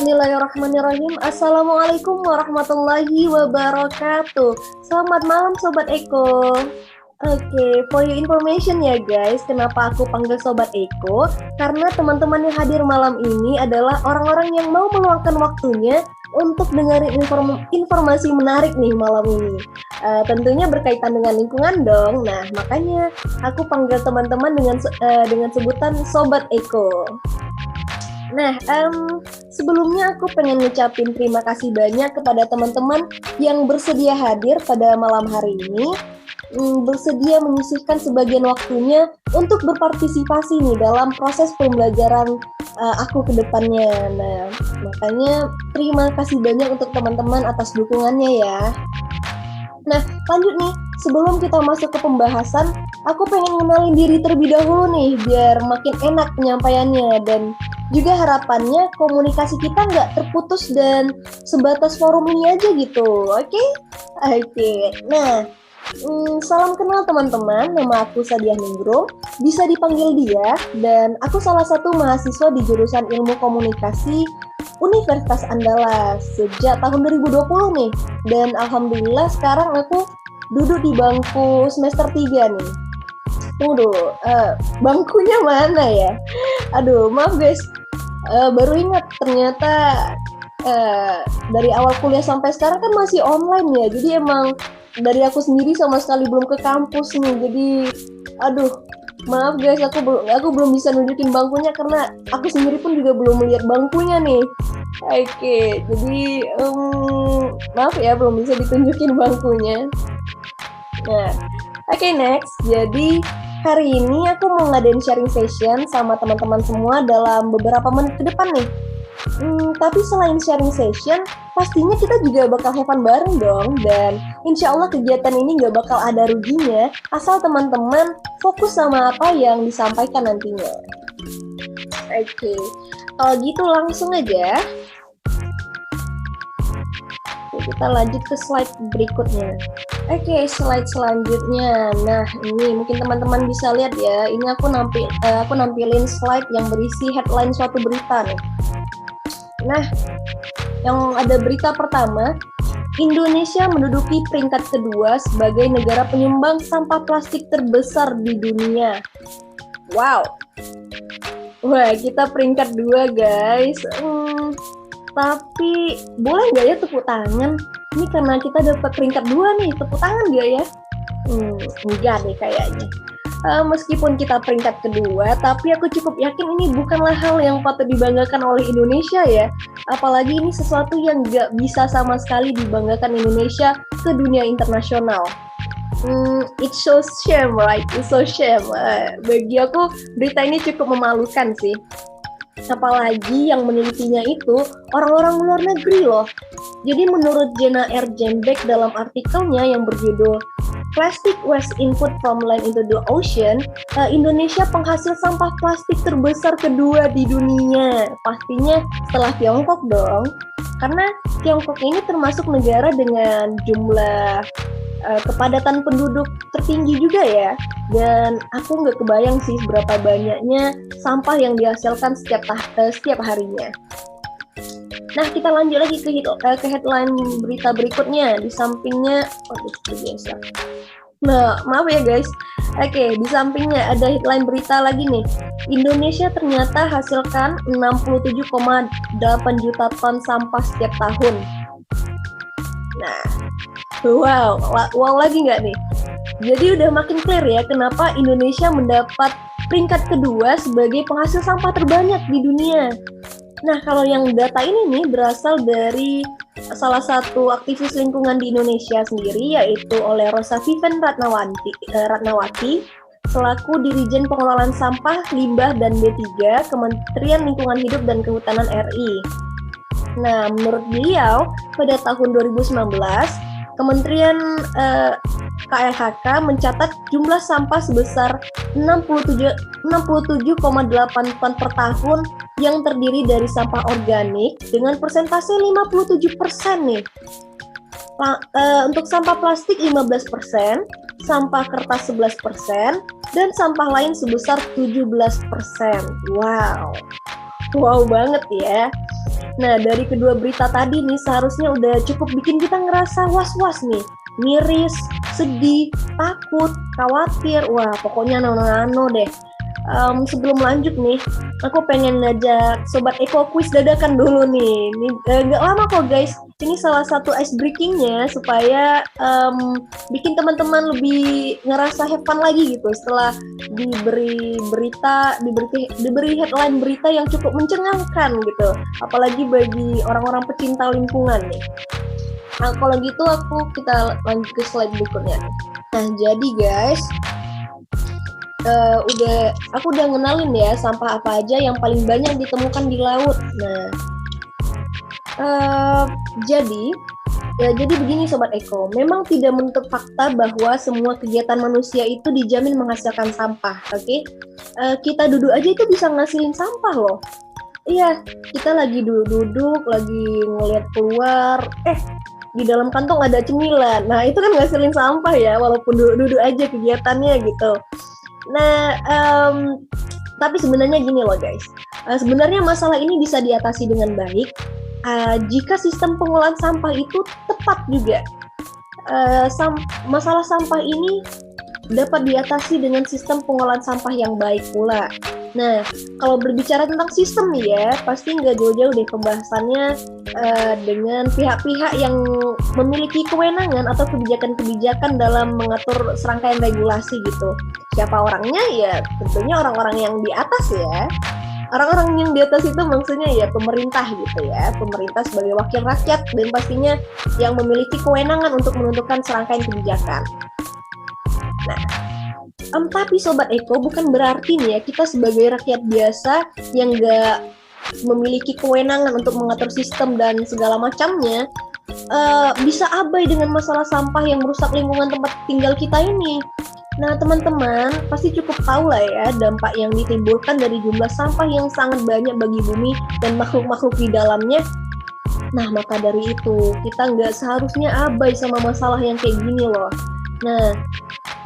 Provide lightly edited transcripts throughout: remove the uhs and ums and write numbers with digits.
Bismillahirrahmanirrahim. Assalamualaikum warahmatullahi wabarakatuh. Selamat malam Sobat Eko. Oke, for your information ya guys, kenapa aku panggil Sobat Eko? Karena teman-teman yang hadir malam ini adalah orang-orang yang mau meluangkan waktunya untuk dengerin informasi menarik nih malam ini. Tentunya berkaitan dengan lingkungan dong. Nah, makanya aku panggil teman-teman dengan sebutan Sobat Eko. Nah, sebelumnya aku pengen ngucapin terima kasih banyak kepada teman-teman yang bersedia hadir pada malam hari ini, bersedia menyisihkan sebagian waktunya untuk berpartisipasi nih dalam proses pembelajaran aku ke depannya. Nah, makanya terima kasih banyak untuk teman-teman atas dukungannya ya. Nah, lanjut nih, sebelum kita masuk ke pembahasan, aku pengen kenalin diri terlebih dahulu nih, biar makin enak penyampaiannya, dan juga harapannya komunikasi kita nggak terputus dan sebatas forum ini aja gitu, oke? Oke, nah, salam kenal teman-teman, nama aku Sadiah Ningrum, bisa dipanggil Dia, dan aku salah satu mahasiswa di jurusan Ilmu Komunikasi Universitas Andalas sejak tahun 2020 nih, dan alhamdulillah sekarang aku duduk di bangku semester 3 nih. Tunggu, bangkunya mana ya? Aduh, maaf guys, baru ingat ternyata dari awal kuliah sampai sekarang kan masih online ya, jadi emang dari aku sendiri sama sekali belum ke kampus nih, jadi aduh, maaf guys, aku belum bisa nunjukin bangkunya karena aku sendiri pun juga belum melihat bangkunya nih. Oke, jadi maaf ya belum bisa ditunjukin bangkunya. Nah, oke, next. Jadi hari ini aku mau ngadain sharing session sama teman-teman semua dalam beberapa menit ke depan nih. Tapi selain sharing session, pastinya kita juga bakal have fun bareng dong. Dan insya Allah kegiatan ini nggak bakal ada ruginya, asal teman-teman fokus sama apa yang disampaikan nantinya. Oke, kalau gitu langsung aja. Kita lanjut ke slide berikutnya. Oke, slide selanjutnya. Nah, ini mungkin teman-teman bisa lihat ya. Ini aku nampilin slide yang berisi headline suatu berita nih. Nah, yang ada berita pertama, Indonesia menduduki peringkat kedua sebagai negara penyumbang sampah plastik terbesar di dunia. Wow. Wah, kita peringkat 2 guys. Tapi boleh nggak ya tepuk tangan? Ini karena kita dapat peringkat 2 nih, tepuk tangan nggak ya? Enggak deh kayaknya. Meskipun kita peringkat kedua, tapi aku cukup yakin ini bukanlah hal yang patut dibanggakan oleh Indonesia ya. Apalagi ini sesuatu yang nggak bisa sama sekali dibanggakan Indonesia ke dunia internasional. It's so shame, right? It's so shame. Bagi aku berita ini cukup memalukan sih. Apalagi yang menelitinya itu orang-orang luar negeri loh. Jadi menurut Jenna R. Jembeck dalam artikelnya yang berjudul Plastic Waste Input from Land into the Ocean, Indonesia penghasil sampah plastik terbesar kedua di dunia. Pastinya setelah Tiongkok dong. Karena Tiongkok ini termasuk negara dengan jumlah kepadatan penduduk tertinggi juga ya, dan aku nggak kebayang sih berapa banyaknya sampah yang dihasilkan setiap harinya. Nah, kita lanjut lagi ke headline berita berikutnya. Di sampingnya, tergeser. Nah, maaf ya guys. Oke, di sampingnya ada headline berita lagi nih. Indonesia ternyata hasilkan 67,8 juta ton sampah setiap tahun. Nah, wow lagi nggak nih? Jadi udah makin clear ya kenapa Indonesia mendapat peringkat kedua sebagai penghasil sampah terbanyak di dunia. Nah, kalau yang data ini nih berasal dari salah satu aktivis lingkungan di Indonesia sendiri, yaitu oleh Rosa Vivian Ratnawati selaku Dirijen Pengelolaan Sampah, Limbah, dan B3 Kementerian Lingkungan Hidup dan Kehutanan RI. Nah, menurut beliau, pada tahun 2019, Kementerian KLHK mencatat jumlah sampah sebesar 67,8 ton per tahun yang terdiri dari sampah organik dengan persentase 57% nih. Untuk sampah plastik 15%, sampah kertas 11%, dan sampah lain sebesar 17%. Wow banget ya. Nah, dari kedua berita tadi nih seharusnya udah cukup bikin kita ngerasa was-was nih. Miris, sedih, takut, khawatir. Wah, pokoknya nano-nano deh. Sebelum lanjut nih, aku pengen ngajak Sobat Eko quiz dadakan dulu nih. Ini gak lama kok guys. Ini salah satu ice breakingnya supaya bikin teman-teman lebih ngerasa have fun lagi gitu setelah diberi berita, diberi headline berita yang cukup mencengangkan gitu. Apalagi bagi orang-orang pecinta lingkungan nih. Nah, kalau gitu kita lanjut ke slide berikutnya. Nah, jadi guys, aku udah ngenalin ya sampah apa aja yang paling banyak ditemukan di laut. Nah, jadi begini Sobat Eko, memang tidak menutup fakta bahwa semua kegiatan manusia itu dijamin menghasilkan sampah, oke? Kita duduk aja itu bisa ngasilin sampah loh. Iya, kita lagi duduk, lagi ngeliat keluar, di dalam kantong ada cemilan. Nah, itu kan ngasilin sampah ya, walaupun duduk aja kegiatannya gitu. Nah, tapi sebenarnya gini loh guys, sebenarnya masalah ini bisa diatasi dengan baik jika sistem pengolahan sampah itu tepat juga. Masalah sampah ini dapat diatasi dengan sistem pengolahan sampah yang baik pula. Nah, kalau berbicara tentang sistem nih ya, pasti nggak jauh-jauh deh pembahasannya dengan pihak-pihak yang memiliki kewenangan atau kebijakan-kebijakan dalam mengatur serangkaian regulasi gitu. Siapa orangnya? Ya tentunya orang-orang yang di atas ya. Orang-orang yang di atas itu maksudnya ya pemerintah gitu ya. Pemerintah sebagai wakil rakyat dan pastinya yang memiliki kewenangan untuk menentukan serangkaian kebijakan. Nah, tapi Sobat Eko bukan berarti nih ya kita sebagai rakyat biasa yang nggak memiliki kewenangan untuk mengatur sistem dan segala macamnya bisa abai dengan masalah sampah yang merusak lingkungan tempat tinggal kita ini. Nah teman-teman pasti cukup tahu lah ya dampak yang ditimbulkan dari jumlah sampah yang sangat banyak bagi bumi dan makhluk-makhluk di dalamnya. Nah maka dari itu kita nggak seharusnya abai sama masalah yang kayak gini loh. Nah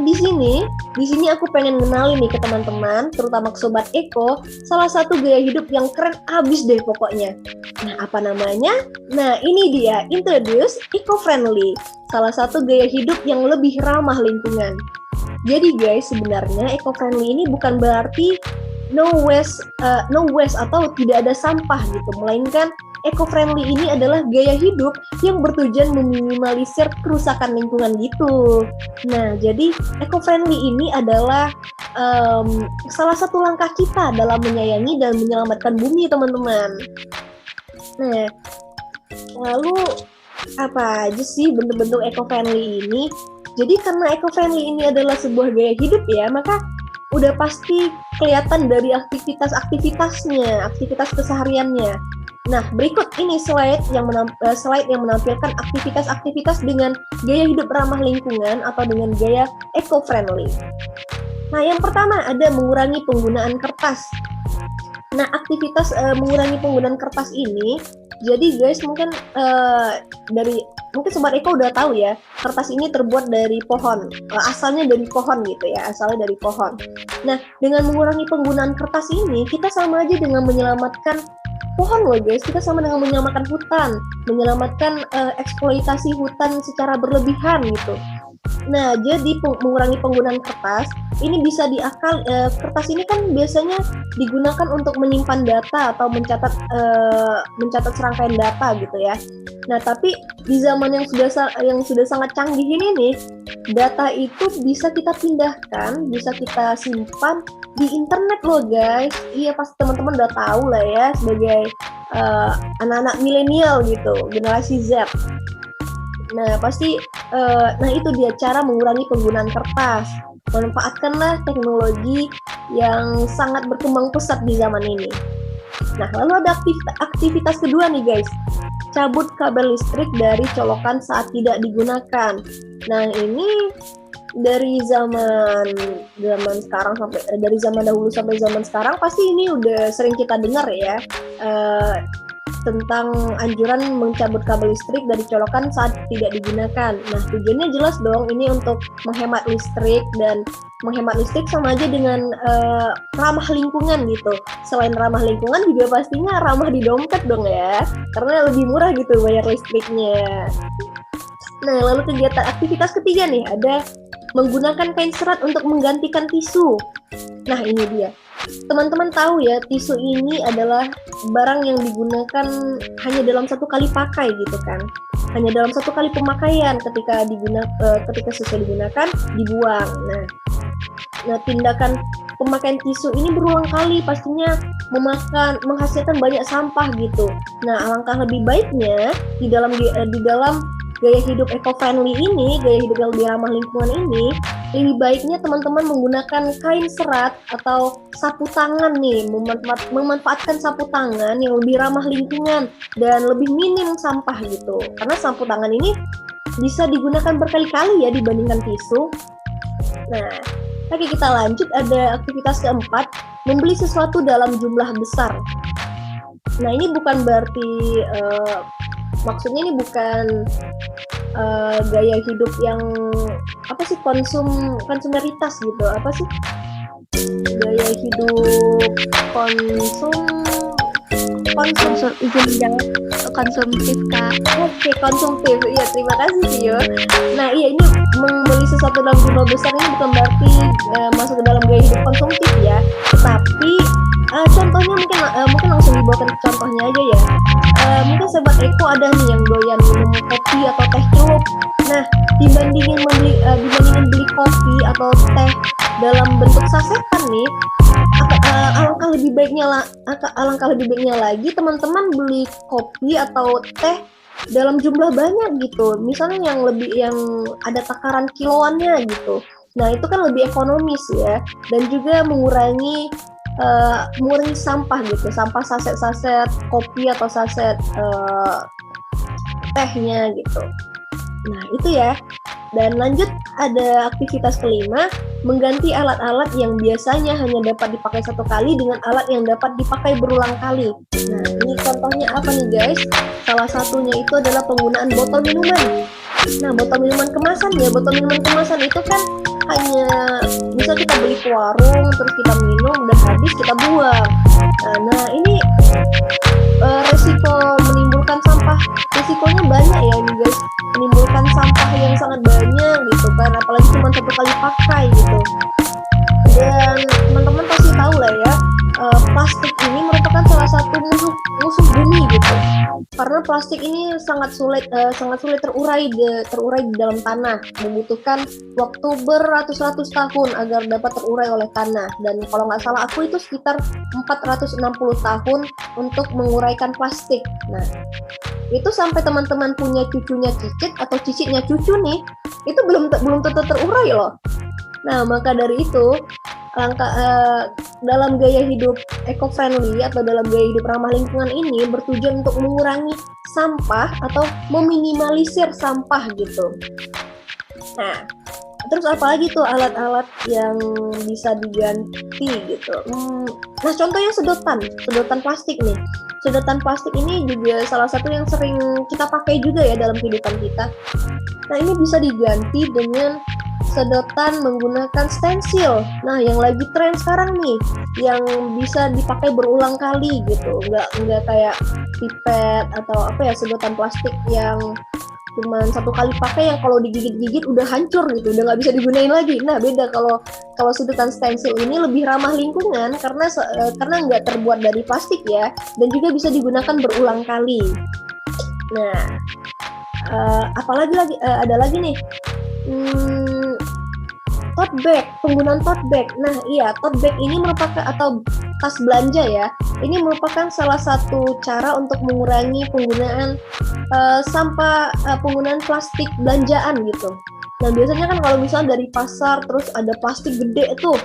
di sini aku pengen ngenalin nih ke teman-teman, terutama ke Sobat Eko, salah satu gaya hidup yang keren abis deh pokoknya. Nah, apa namanya? Nah, ini dia, introduce eco-friendly, salah satu gaya hidup yang lebih ramah lingkungan. Jadi guys, sebenarnya eco-friendly ini bukan berarti no waste atau tidak ada sampah gitu, melainkan eco-friendly ini adalah gaya hidup yang bertujuan meminimalisir kerusakan lingkungan gitu. Nah, jadi eco-friendly ini adalah salah satu langkah kita dalam menyayangi dan menyelamatkan bumi, teman-teman. Nah, lalu apa aja sih bentuk-bentuk eco-friendly ini? Jadi karena eco-friendly ini adalah sebuah gaya hidup ya, maka udah pasti kelihatan dari aktivitas-aktivitasnya, aktivitas kesehariannya. Nah, berikut ini slide yang menampilkan aktivitas-aktivitas dengan gaya hidup ramah lingkungan atau dengan gaya eco-friendly. Nah, yang pertama ada mengurangi penggunaan kertas. Nah, aktivitas mengurangi penggunaan kertas ini, jadi guys mungkin Sobat Eko udah tahu ya, kertas ini terbuat dari pohon, asalnya dari pohon gitu ya, asalnya dari pohon. Nah, dengan mengurangi penggunaan kertas ini, kita sama aja dengan menyelamatkan pohon loh guys, kita sama dengan menyelamatkan hutan, menyelamatkan eksploitasi hutan secara berlebihan gitu. Nah, jadi mengurangi penggunaan kertas, ini bisa kertas ini kan biasanya digunakan untuk menyimpan data atau mencatat serangkaian data gitu ya. Nah, tapi di zaman yang sudah sangat canggih ini nih, data itu bisa kita pindahkan, bisa kita simpan di internet loh guys. Iya, pasti teman-teman udah tahu lah ya sebagai anak-anak milenial gitu, generasi Z. Nah, pasti itu dia cara mengurangi penggunaan kertas. Manfaatkanlah teknologi yang sangat berkembang pesat di zaman ini. Nah, lalu ada aktivitas kedua nih guys. Cabut kabel listrik dari colokan saat tidak digunakan. Nah, ini dari zaman sekarang dari zaman dahulu sampai zaman sekarang pasti ini udah sering kita dengar ya. tentang anjuran mencabut kabel listrik dari colokan saat tidak digunakan. Nah, tujuannya jelas dong, ini untuk menghemat listrik, dan menghemat listrik sama aja dengan ramah lingkungan gitu. Selain ramah lingkungan juga pastinya ramah di dompet dong ya, karena lebih murah gitu bayar listriknya. Nah, lalu kegiatan aktivitas ketiga nih, ada menggunakan kain serat untuk menggantikan tisu. Nah, ini dia. Teman-teman tahu ya, tisu ini adalah barang yang digunakan hanya dalam satu kali pakai gitu kan. Hanya dalam satu kali pemakaian, ketika selesai digunakan, dibuang. Nah, tindakan pemakaian tisu ini berulang kali, pastinya menghasilkan banyak sampah gitu. Nah, alangkah lebih baiknya di dalam gaya hidup eco-friendly ini, gaya hidup yang lebih ramah lingkungan ini, lebih baiknya teman-teman menggunakan kain serat atau sapu tangan nih, memanfaatkan sapu tangan yang lebih ramah lingkungan dan lebih minim sampah gitu. Karena sapu tangan ini bisa digunakan berkali-kali ya dibandingkan tisu. Nah, oke, kita lanjut, ada aktivitas keempat, membeli sesuatu dalam jumlah besar. Nah, ini bukan berarti maksudnya ini bukan gaya hidup yang konsumeritas gitu, gaya hidup konsumtif Kak. Oke, konsumtif. Iya, terima kasih Tio. Nah, iya, ini membeli sesuatu dalam jumlah besar ini bukan berarti masuk ke dalam gaya hidup konsumtif ya. Tetapi contohnya mungkin langsung dibawakan contohnya aja ya. Mungkin sobat Eko ada nih yang doyan minum kopi atau teh celup. Nah, dibandingin beli kopi atau teh dalam bentuk sasetan nih, alangkah lebih baiknya lagi teman-teman beli kopi atau teh dalam jumlah banyak gitu. Misalnya yang ada takaran kiloannya gitu. Nah, itu kan lebih ekonomis ya, dan juga mengurangi sampah gitu, sampah saset-saset kopi atau saset tehnya gitu. Nah, itu ya. Dan lanjut, ada aktivitas kelima, mengganti alat-alat yang biasanya hanya dapat dipakai satu kali dengan alat yang dapat dipakai berulang kali. Nah, ini contohnya apa nih guys? Salah satunya itu adalah penggunaan botol minuman. Nah, botol minuman kemasan itu kan hanya bisa kita beli ke warung, terus kita minum, udah habis kita buang. Nah, ini resiko menimbulkan sampah, resikonya banyak ya ini guys, menimbulkan sampah yang sangat banyak gitu kan, apalagi cuma satu kali pakai gitu. Dan teman-teman pasti tahu lah ya, plastik ini merupakan salah satu musuh bumi gitu, karena plastik ini sangat sulit terurai di dalam tanah, membutuhkan waktu beratus-ratus tahun agar dapat terurai oleh tanah. Dan kalau nggak salah aku itu sekitar 460 tahun untuk menguraikan plastik. Nah, itu sampai teman-teman punya cucunya cicit atau cicitnya cucu nih, itu belum tentu terurai loh. Nah, maka dari itu dalam gaya hidup eco-friendly atau dalam gaya hidup ramah lingkungan ini bertujuan untuk mengurangi sampah atau meminimalisir sampah gitu. Nah, terus apalagi tuh alat-alat yang bisa diganti gitu. Nah, contohnya sedotan plastik nih. Sedotan plastik ini juga salah satu yang sering kita pakai juga ya dalam kehidupan kita. Nah, ini bisa diganti dengan sedotan menggunakan stensil. Nah, yang lagi tren sekarang nih, yang bisa dipakai berulang kali gitu. Nggak kayak pipet atau sedotan plastik yang cuma satu kali pakai yang kalau digigit-gigit udah hancur gitu, udah nggak bisa digunain lagi. Nah, beda kalau sedotan stensil ini lebih ramah lingkungan karena nggak terbuat dari plastik ya, dan juga bisa digunakan berulang kali. Nah, ada lagi nih, tote bag, penggunaan tote bag. Nah, iya, tote bag ini merupakan, atau tas belanja ya, ini merupakan salah satu cara untuk mengurangi penggunaan penggunaan plastik belanjaan gitu. Nah, biasanya kan kalau misalnya dari pasar terus ada plastik gede tuh.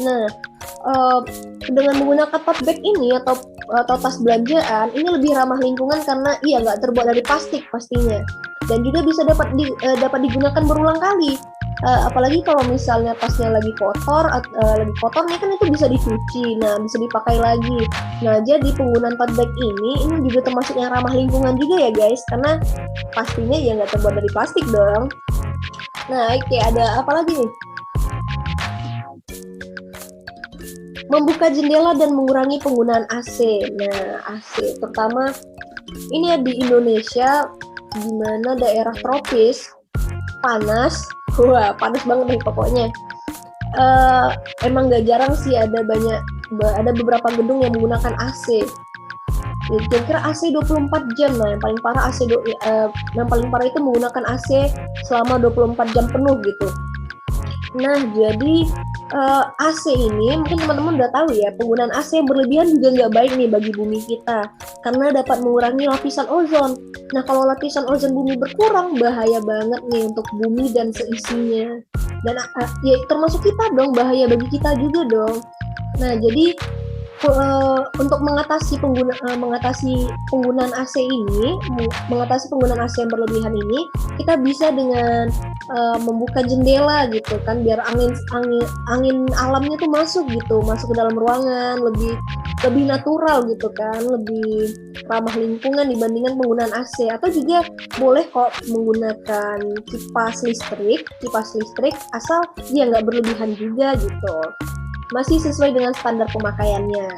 Nah, dengan menggunakan tote bag ini atau tas belanjaan ini lebih ramah lingkungan karena nggak terbuat dari plastik pastinya, dan juga bisa dapat digunakan berulang kali. apalagi kalau misalnya tasnya lagi kotor nih kan itu bisa dicuci, nah bisa dipakai lagi. Nah jadi penggunaan tote bag ini juga termasuk yang ramah lingkungan juga ya guys, karena pastinya ya nggak terbuat dari plastik dong. Nah oke, ada apa lagi nih? Membuka jendela dan mengurangi penggunaan AC. Nah, AC terutama ini ya di Indonesia, di mana daerah tropis, panas, wah panas banget nih pokoknya. Emang gak jarang sih ada beberapa gedung yang menggunakan AC. Ya, kira-kira AC 24 jam. Nah, yang paling parah itu menggunakan AC selama 24 jam penuh gitu. Nah, jadi AC ini mungkin teman-teman udah tahu ya, penggunaan AC berlebihan juga nggak baik nih bagi bumi kita karena dapat mengurangi lapisan ozon. Nah, kalau lapisan ozon bumi berkurang, bahaya banget nih untuk bumi dan seisinya. Dan ya termasuk kita dong, bahaya bagi kita juga dong. Nah, jadi untuk mengatasi penggunaan AC ini, mengatasi penggunaan AC yang berlebihan ini, kita bisa dengan membuka jendela gitu kan, biar angin alamnya tuh masuk ke dalam ruangan, lebih natural gitu kan, lebih ramah lingkungan dibandingkan penggunaan AC. Atau juga boleh kok menggunakan kipas listrik asal dia nggak berlebihan juga gitu, masih sesuai dengan standar pemakaiannya.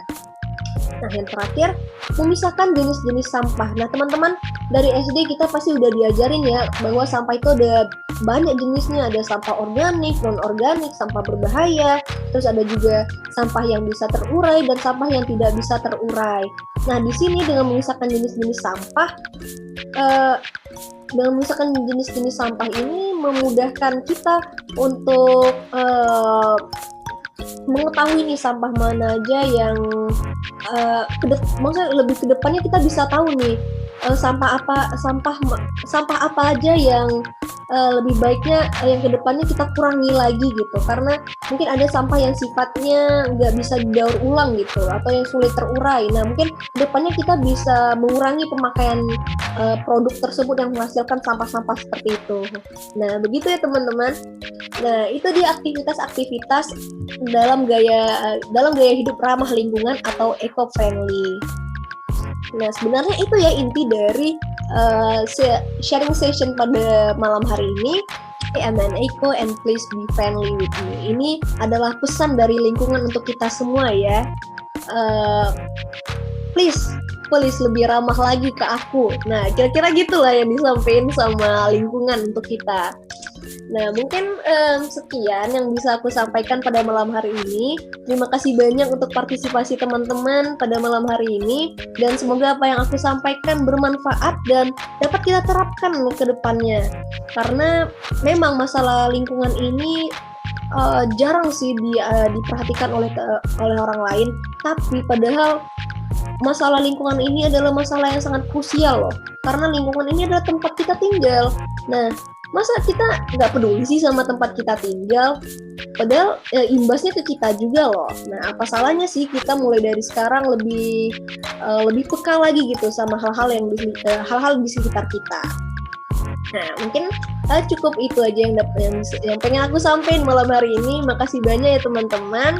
Nah, yang terakhir, memisahkan jenis-jenis sampah. Nah, teman-teman, dari SD kita pasti udah diajarin ya bahwa sampah itu ada banyak jenisnya. Ada sampah organik, non-organik, sampah berbahaya, terus ada juga sampah yang bisa terurai dan sampah yang tidak bisa terurai. Nah, di sini dengan memisahkan jenis-jenis sampah ini memudahkan kita untuk mengetahui nih sampah mana aja yang maksudnya lebih ke depannya kita bisa tahu nih sampah apa aja yang lebih baiknya yang kedepannya kita kurangi lagi gitu, karena mungkin ada sampah yang sifatnya nggak bisa didaur ulang gitu atau yang sulit terurai. Nah, mungkin kedepannya kita bisa mengurangi pemakaian produk tersebut yang menghasilkan sampah-sampah seperti itu. Nah, begitu ya teman-teman. Nah, itu dia aktivitas-aktivitas dalam gaya hidup ramah lingkungan atau eco-friendly. Nah, sebenarnya itu ya inti dari sharing session pada malam hari ini. I'm an eco and please be friendly with me. Ini adalah pesan dari lingkungan untuk kita semua ya. Please lebih ramah lagi ke aku. Nah, kira-kira gitulah yang disampaikan sama lingkungan untuk kita. Nah, mungkin sekian yang bisa aku sampaikan pada malam hari ini. Terima kasih banyak untuk partisipasi teman-teman pada malam hari ini. Dan semoga apa yang aku sampaikan bermanfaat dan dapat kita terapkan ke depannya. Karena memang masalah lingkungan ini jarang sih diperhatikan oleh orang lain. Tapi padahal masalah lingkungan ini adalah masalah yang sangat krusial loh. Karena lingkungan ini adalah tempat kita tinggal. Nah, masa kita nggak peduli sih sama tempat kita tinggal? Padahal imbasnya ke kita juga loh. Nah, apa salahnya sih kita mulai dari sekarang lebih peka lagi gitu sama hal-hal di sekitar kita. Nah, mungkin cukup itu aja yang pengen aku sampaikan malam hari ini. Makasih banyak ya teman-teman.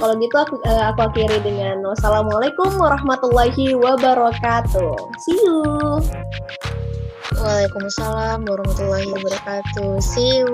Kalau gitu aku akhiri dengan wassalamualaikum warahmatullahi wabarakatuh. See you. Waalaikumsalam warahmatullahi wabarakatuh. See you.